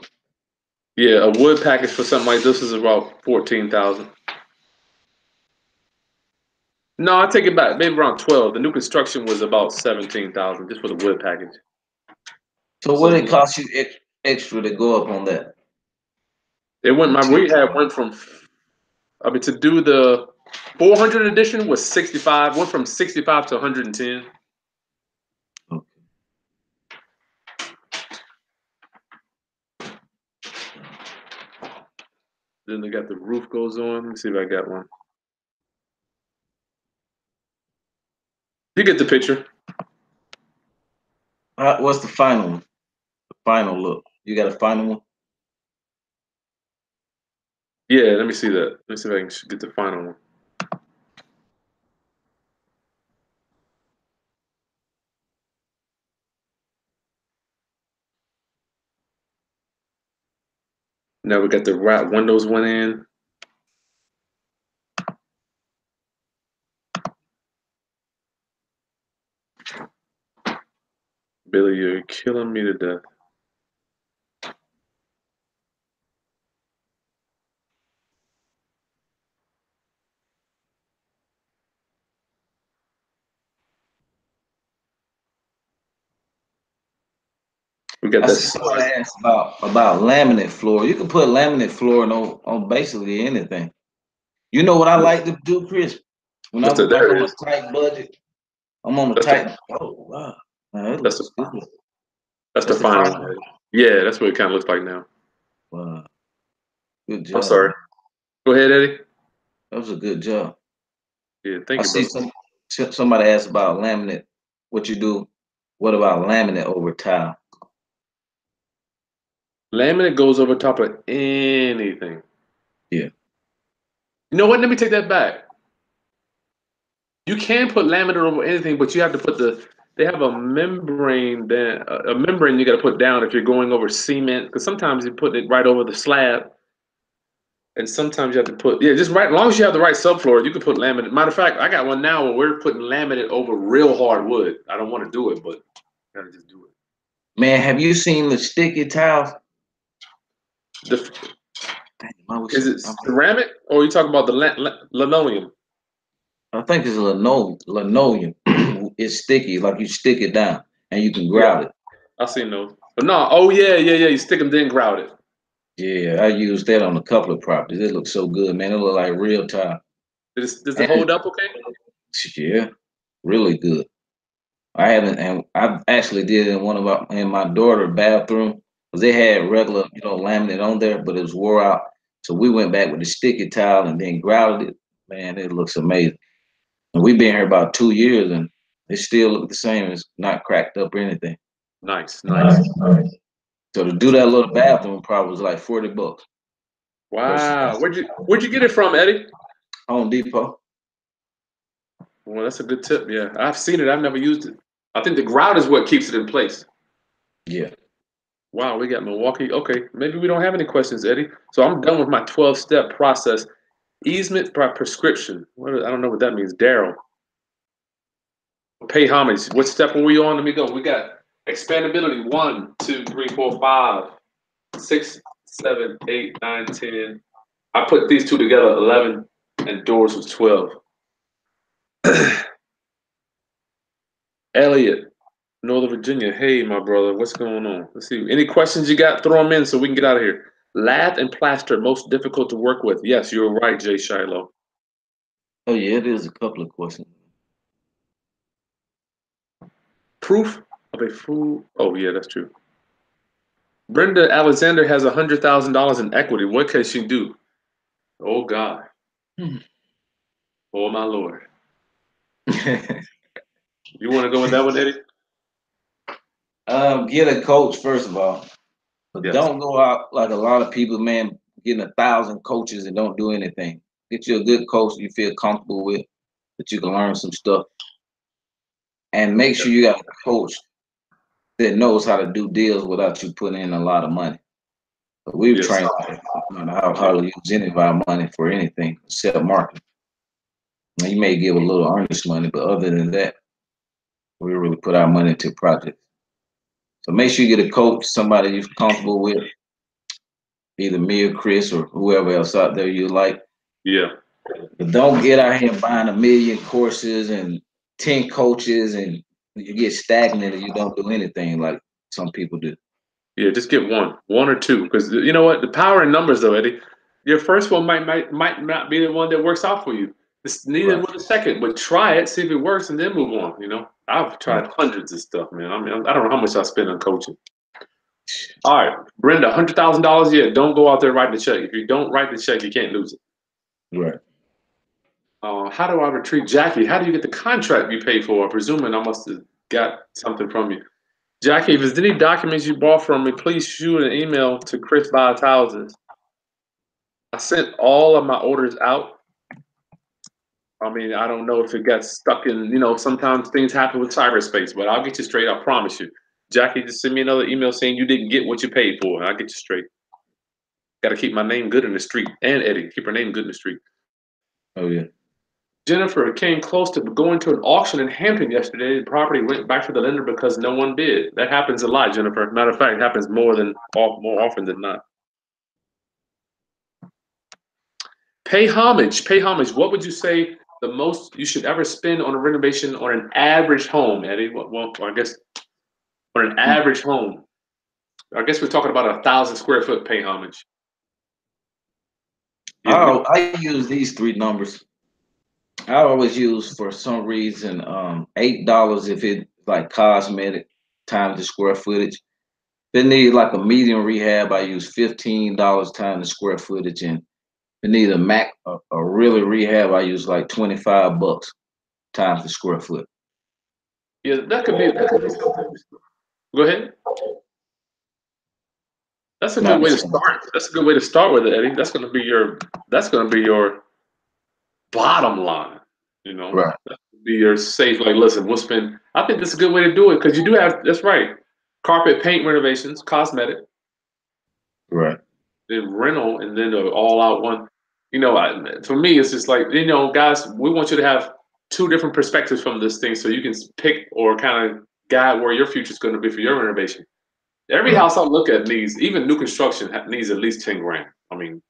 Yeah, a wood package for something like this is about 14,000. No, I take it back. Maybe around 12. The new construction was about 17,000 just for the wood package. So what did it cost you extra to go up on that? It went. My rehab went from. I mean, to do the 400 edition was 65. Went from 65 to 110. Okay. Then they got the roof goes on. Let me see if I got one. You get the picture. What's the final one? The final look. You got a final one? Yeah, let me see that. Let me see if I can get the final one. Now we got the wrap windows went in. Billy, you're killing me to death. We got that. Somebody asked about laminate floor. You can put laminate floor on basically anything. You know what I like to do, Chris? When I'm like on a tight budget, I'm on a tight. Oh wow, man, that's the final one. Yeah, that's what it kind of looks like now. Wow, good job. I'm sorry. Go ahead, Eddie. That was a good job. Yeah, thank you, bro. Somebody asked about laminate. What you do? What about laminate over tile? Laminate goes over top of anything. Yeah. You know what? Let me take that back. You can put laminate over anything, but you have to put they have a membrane you got to put down if you're going over cement, because sometimes you put it right over the slab, and sometimes you have to put just right. As long as you have the right subfloor, you can put laminate. Matter of fact, I got one now where we're putting laminate over real hard wood. I don't want to do it, but I gotta just do it. Man, have you seen the sticky tiles? Is it ceramic, or are you talking about the linoleum? I think it's linoleum. It's sticky, like you stick it down and you can grout it. I seen those. But no, oh yeah. You stick them, then grout it. Yeah, I used that on a couple of properties. It looks so good, man. It look like real tile. Does it hold up okay? Yeah, really good. I haven't, and I actually did in my daughter's bathroom, because they had regular, laminate on there, but it was wore out. So we went back with the sticky tile and then grouted it. Man, it looks amazing. And we've been here about 2 years, and it still look the same. It's not cracked up or anything. Nice. So to do that little bathroom probably was like $40. Wow. Where'd you get it from, Eddie? Home Depot. Well, that's a good tip. Yeah, I've seen it. I've never used it. I think the grout is what keeps it in place. Yeah. Wow, we got Milwaukee. Okay, maybe we don't have any questions, Eddie. So I'm done with my 12-step process. Easement by prescription. I don't know what that means. Daryl. Pay homage. What step are we on? Let me go. We got expandability. 1, 2, 3, 4, 5, 6, 7, 8, 9, 10. I put these two together, 11, and doors was 12. Elliot, Northern Virginia. Hey, my brother, what's going on? Let's see. Any questions you got? Throw them in so we can get out of here. Lath and plaster, most difficult to work with. Yes, you're right, Jay Shiloh. Oh yeah, it is a couple of questions. Proof of a full. Oh, yeah, that's true. Brenda Alexander has $100,000 in equity. What can she do? Oh, God. Oh, my Lord. You want to go with that one, Eddie? Get a coach first of all, but Yes. don't go out like a lot of people, man, getting 1,000 coaches and don't do anything. Get you a good coach you feel comfortable with, that you can learn some stuff, and make sure you got a coach that knows how to do deals without you putting in a lot of money. But we've Yes. trained how to use any of our money for anything except marketing. Now, you may give a little earnest money, but other than that, we really put our money into projects. So make sure you get a coach, somebody you're comfortable with, either me or Chris or whoever else out there you like. Yeah. But don't get out here buying 1,000,000 courses and 10 coaches and you get stagnant and you don't do anything like some people do. Yeah, just get one or two. Because you know what? The power in numbers, though, Eddie. Your first one might not be the one that works out for you. It's neither Right. with the second, but try it, see if it works, and then move on. I've tried hundreds of stuff, man. I mean, I don't know how much I spend on coaching. All right, Brenda, $100,000. Yeah, don't go out there writing the check. If you don't write the check, you can't lose it. Right. How do I retrieve Jackie? How do you get the contract you paid for? Presuming I must have got something from you. Jackie, if there's any documents you bought from me, please shoot an email to Chris Buys Houses. I sent all of my orders out. I mean, I don't know if it got stuck in, sometimes things happen with cyberspace, but I'll get you straight, I promise you. Jackie, just send me another email saying you didn't get what you paid for, and I'll get you straight. Got to keep my name good in the street. And Eddie, keep her name good in the street. Oh, yeah. Jennifer came close to going to an auction in Hampton yesterday. The property went back to the lender because no one bid. That happens a lot, Jennifer. Matter of fact, it happens more often than not. Pay homage. Pay homage. What would you say the most you should ever spend on a renovation on an average home, Eddie? Well, I guess on an average home. I guess we're talking about 1,000 square foot pay homage. I use these three numbers. I always use for some reason $8 if it's like cosmetic times the square footage. If it needs like a medium rehab, I use $15 times the square footage, and if it needs a really rehab, I use like $25 times the square foot. Yeah, that could be something. Go ahead. That's a good Not way to necessarily. start. That's a good way to start with it, Eddie. That's gonna be your bottom line. Right, That would be your safe. Like, listen, we'll spend. I think that's a good way to do it because you do have. That's right. Carpet paint renovations, cosmetic, right. then rental, and then the all-out one. For me, it's just like guys. We want you to have two different perspectives from this thing, so you can pick or kind of guide where your future is going to be for your renovation. Every Right. house I look at needs, even new construction, needs at least 10 grand. I mean,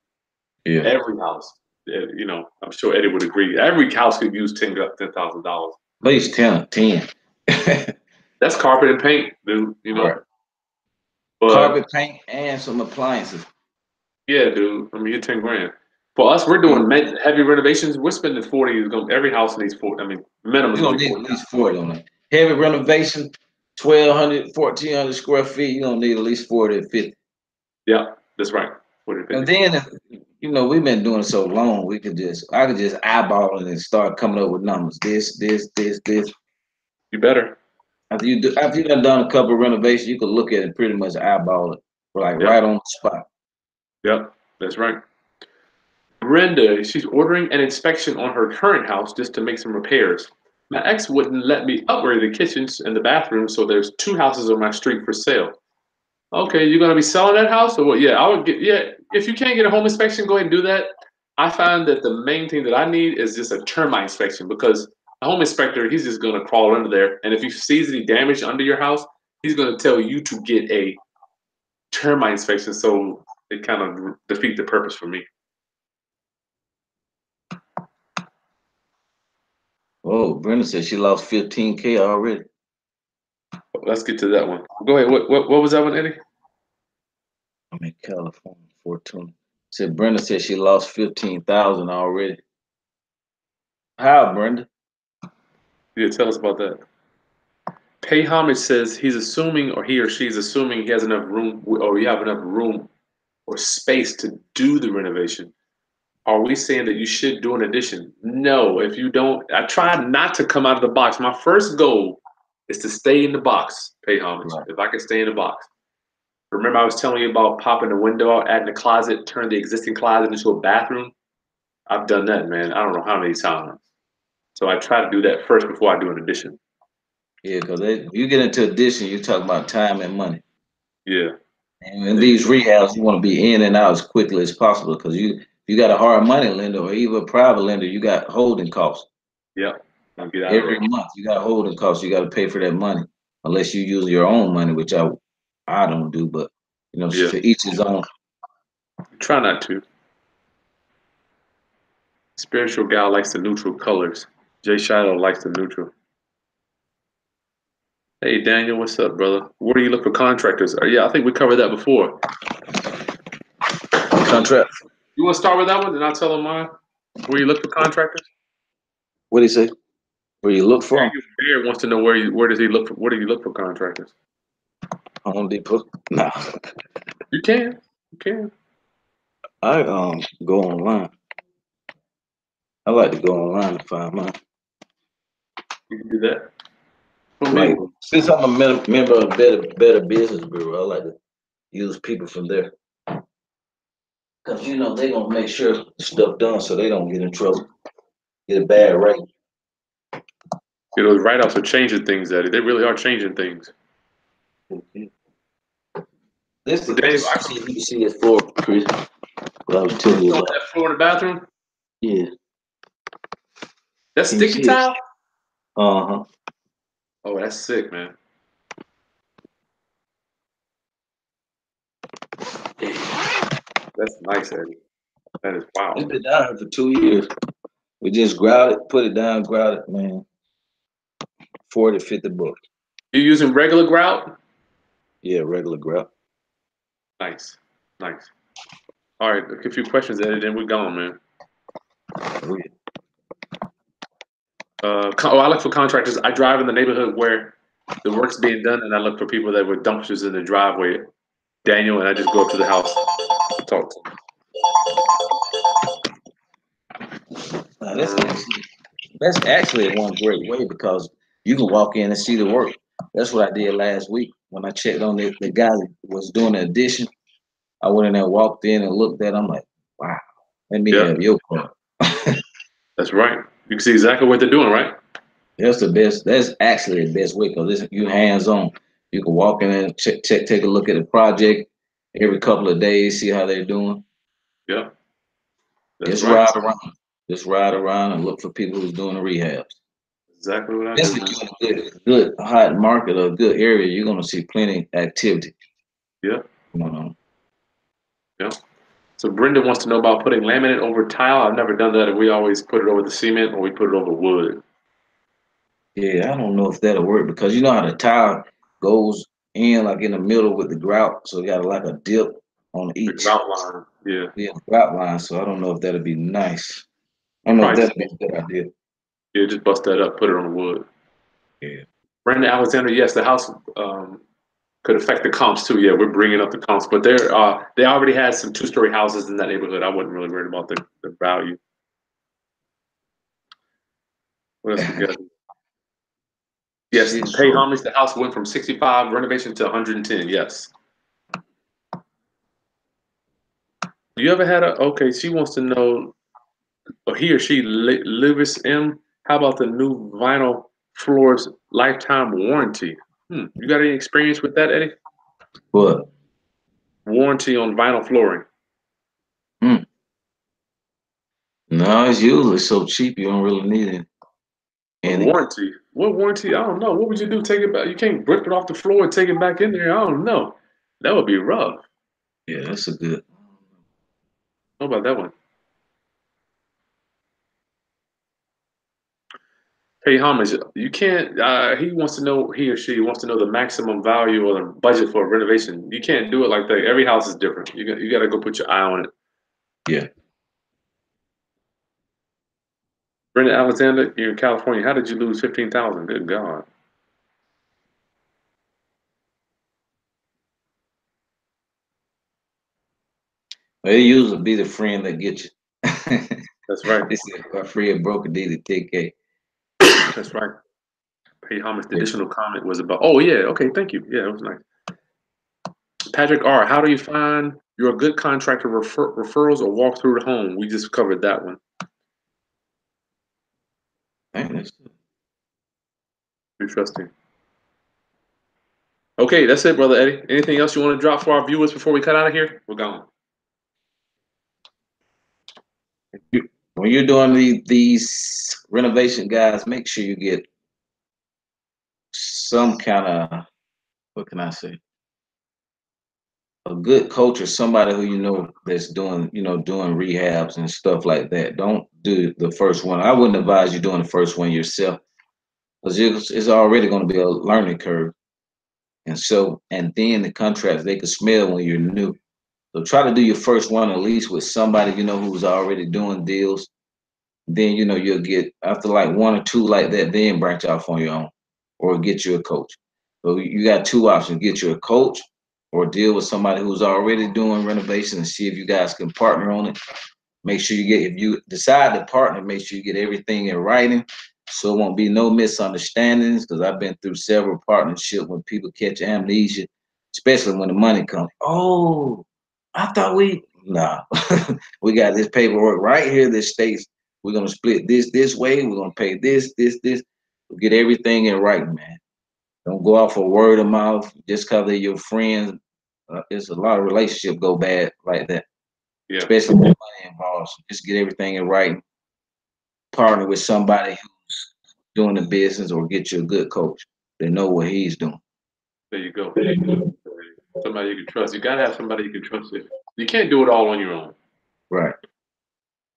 Yeah. every house. I'm sure Eddie would agree. Every house could use $10,000. At least 10. That's carpet and paint, dude. Right. But Carpet paint and some appliances. yeah, dude. I mean, you're 10 grand. For us, we're You- doing heavy renovations. We're spending 40. Every house needs 40. I mean, minimum is You're gonna gonna be need at 40. least 40 on it. Heavy renovation, 1,200, 1,400 square feet, you're gonna need at least 40 to 50. Yeah, that's right. 40 to And 50. then, we've been doing it so long, I could just eyeball it and start coming up with numbers. This. You better. After you done a couple of renovations, you could look at it and pretty much eyeball it. like Yep. right on the spot. Yep. That's right. Brenda, she's ordering an inspection on her current house just to make some repairs. My ex wouldn't let me upgrade the kitchens and the bathrooms, so there's 2 houses on my street for sale. Okay, you're gonna be selling that house or what? Yeah, I would get. Yeah, if you can't get a home inspection, go ahead and do that. I find that the main thing that I need is just a termite inspection because a home inspector, he's just gonna crawl under there, and if he sees any damage under your house, he's gonna tell you to get a termite inspection. So it kind of defeat the purpose for me. Oh, Brenda said she lost 15K already. Let's get to that one. Go ahead. What was that one, Eddie? I'm in California, 420. Said Brenda said she lost 15,000 already. How, Brenda? Yeah, tell us about that. Pay Homage says he's assuming, or he or she's assuming he has enough room, or you have enough room or space to do the renovation. Are we saying that you should do an addition? No, if you don't, I try not to come out of the box. My first goal is to stay in the box, Pay Homage. Right. If I can stay in the box. Remember I was telling you about popping the window out, adding a closet, turn the existing closet into a bathroom? I've done that, man. I don't know how many times. So I try to do that first before I do an addition. Yeah, because you get into addition, you're talking about time and money. Yeah. And in these rehabs, you want to be in and out as quickly as possible because you got a hard money lender or even a private lender, you got holding costs. Yeah. I'll get out of Every there. month you got holding costs. You got to pay for that money unless you use your own money, which I don't do. But Yeah. to each his own. Try not to. Spiritual gal likes the neutral colors. Jay Shiloh likes the neutral. Hey Daniel, what's up, brother? Where do you look for contractors? Yeah, I think we covered that before. Contract. You want to start with that one, and I'll tell them mine. Where you look for contractors? What do you say? Where you look for them? Bear wants to know where does he look for? Where do you look for contractors? Home Depot. Nah, You can. You can. I go online. I like to go online to find mine. You can do that. For Like me, since I'm a member of Better Business Bureau, I like to use people from there. Cause they gonna make sure stuff done so they don't get in trouble, get a bad rate. those write-offs are changing things, Eddie. They really are changing things. This Well, Dave, CBC is for Chris. What I was telling you about. that floor in the bathroom. Yeah. That's Can you sticky see it? tile. Uh-huh. Oh, that's sick, man. That's nice, Eddie. That is wow. It's been down here for 2 years. We just grout it, put it down, grout it, man. 40, 50 bucks. You using regular grout? Yeah, regular grout. Nice, nice. All right, a few questions, Eddie. Then we're gone, man. Oh, yeah. I look for contractors. I drive in the neighborhood where the work's being done, and I look for people that with dumpsters in the driveway. Daniel, and I just go up to the house, talk to them. That's actually one great way because you can walk in and see the work. That's what I did last week when I checked on the guy that was doing the addition. I went in there, walked in, and looked at. I'm like, wow, let me Yeah, have your car. that's right. You can see exactly what they're doing, right? That's the best. That's actually the best way because you hands on. You can walk in and check, take a look at the project every couple of days, see how they're doing. Yeah, that's Just right. ride around. Just ride around and look for people who's doing the rehabs. Exactly what I do. Especially in a good hot market or a good area, you're gonna see plenty activity. Yeah, Going on. yeah. So Brenda wants to know about putting laminate over tile. I've never done that. We always put it over the cement or we put it over wood. Yeah, I don't know if that'll work because you know how the tile goes in like in the middle with the grout, so it got like a dip on The each. grout line. Yeah. Yeah, grout line. So I don't know if that'll be nice. I don't know if Probably that'll just be a good idea. yeah, just bust that up, put it on the wood. Yeah. Brenda Alexander, yes, the house could affect the comps too. Yeah, we're bringing up the comps, but they already had some two-story houses in that neighborhood. I wasn't really worried about the value. What else we got? Yes, pay homage. The house went from 65 renovation to 110. Yes. You ever had a okay? She wants to know, or he or she, Lewis M. How about the new vinyl floors lifetime warranty? You got any experience with that, Eddie? What? Warranty on vinyl flooring. Hmm. No, it's usually so cheap you don't really need it. A Any. warranty? What warranty? I don't know. What would you do? Take it back? You can't rip it off the floor and take it back in there. I don't know. That would be rough. Yeah, that's a good. How about that one? Hey, homage. You can't. He wants to know. He or she wants to know the maximum value or the budget for a renovation. You can't do it like that. Every house is different. You got to go put your eye on it. Yeah. Brenda Alexander, you're in California. How did you lose 15,000? Good God. Well, it usually be the friend that get you. That's right. This is my friend broke a deal to TK. That's right. Hey, homage. The additional comment was about. Oh yeah. Okay. Thank you. Yeah, it was nice. Patrick R. How do you find you're a good contractor referrals or walk through the home? We just covered that one. Interesting. Okay, that's it, brother Eddie. Anything else you want to drop for our viewers before we cut out of here? We're gone. When you're doing these renovation guys, make sure you get some kind of, what can I say, a good coach or somebody who you know that's doing, doing rehabs and stuff like that. Don't do the first one. I wouldn't advise you doing the first one yourself because it's already going to be a learning curve. And then the contracts, they can smell when you're new. So try to do your first one at least with somebody who's already doing deals. Then you'll get after like one or two like that, then branch off on your own or get you a coach. So you got two options: get you a coach or deal with somebody who's already doing renovation and see if you guys can partner on it. Make sure if you decide to partner, make sure you get everything in writing so it won't be no misunderstandings. Because I've been through several partnerships when people catch amnesia, especially when the money comes. Oh, I thought nah, we got this paperwork right here that states we're gonna split this way. We're gonna pay this. We'll get everything in writing, man. Don't go out for word of mouth just because they're your friends. There's a lot of relationships go bad like that, Yeah. especially with money involved. So just get everything in writing. Partner with somebody who's doing the business, or get you a good coach that know what he's doing. There you go. Somebody you can trust. You gotta have somebody you can trust. You can't do it all on your own. Right.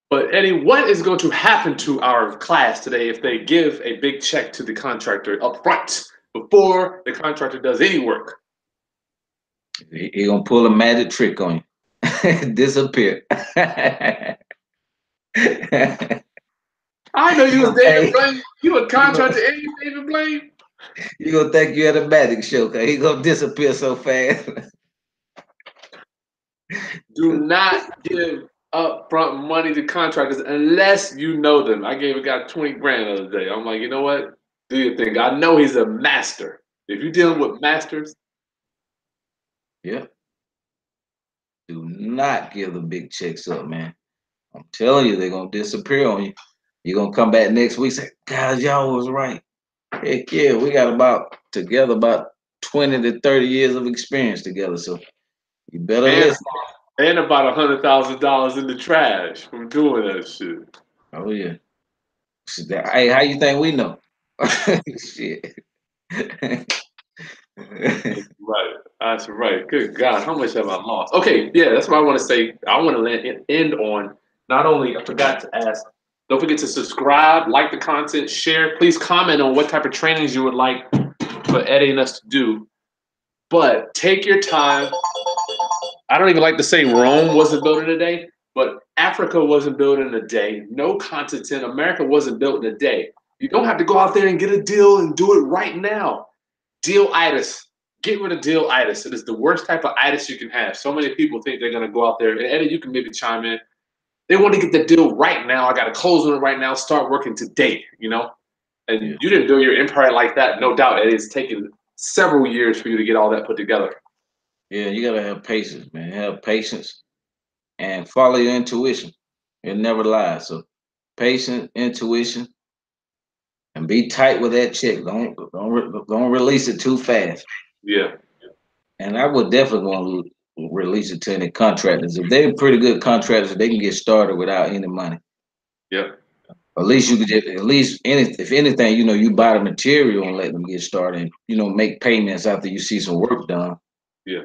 But Eddie, what is going to happen to our class today if they give a big check to the contractor up front before the contractor does any work? He gonna pull a magic trick on you. Disappear. I know you was David Blaine. You a contractor and you David Blaine. You gonna think you at a magic show because he gonna disappear so fast. Do not give upfront money to contractors unless you know them. I gave a guy 20 grand the other day. I'm like, you know what? Do your thing. I know he's a master. If you're dealing with masters, Yeah. Do not give the big checks up, man. I'm telling you, they're gonna disappear on you. You're gonna come back next week and say, guys, y'all was right. Heck yeah, we got about 20 to 30 years of experience together. So you better and listen. and about $100,000 in the trash from doing that shit. Oh yeah. Hey, how you think we know? Shit. Right. That's right. Good God, how much have I lost? Okay, yeah, that's what I want to say. I want to end on not only, I forgot to ask, don't forget to subscribe, like the content, share. Please comment on what type of trainings you would like for Eddie and us to do. But take your time. I don't even like to say Rome wasn't built in a day, but Africa wasn't built in a day. No continent, America wasn't built in a day. You don't have to go out there and get a deal and do it right now. Deal-itis. Get rid of deal-itis. It is the worst type of itis you can have. So many people think they're going to go out there. And Eddie, you can maybe chime in. They want to get the deal right now. I got to close on it right now. Start working today, you know? And you didn't build your empire like that. No doubt, Eddie. It's taken several years for you to get all that put together. Yeah, you gotta have patience, man. Have patience. and follow your intuition. It never lies. So patient intuition and be tight with that check. Don't release it too fast. Yeah. And I would definitely want to release it to any contractors. If they're pretty good contractors, they can get started without any money. Yeah. At least you could just, if anything, you buy the material and let them get started and, make payments after you see some work done. Yeah.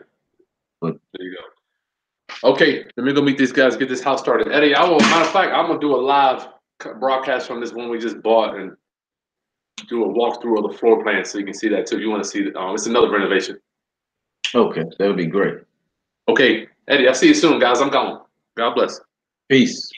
But there you go. Okay, let me go meet these guys, get this house started. Eddie, matter of fact, I'm gonna do a live broadcast from this one we just bought and do a walkthrough of the floor plan so you can see that too. You want to see it? It's another renovation. okay, that would be great. Okay, Eddie, I'll see you soon, guys. I'm gone. God bless. Peace.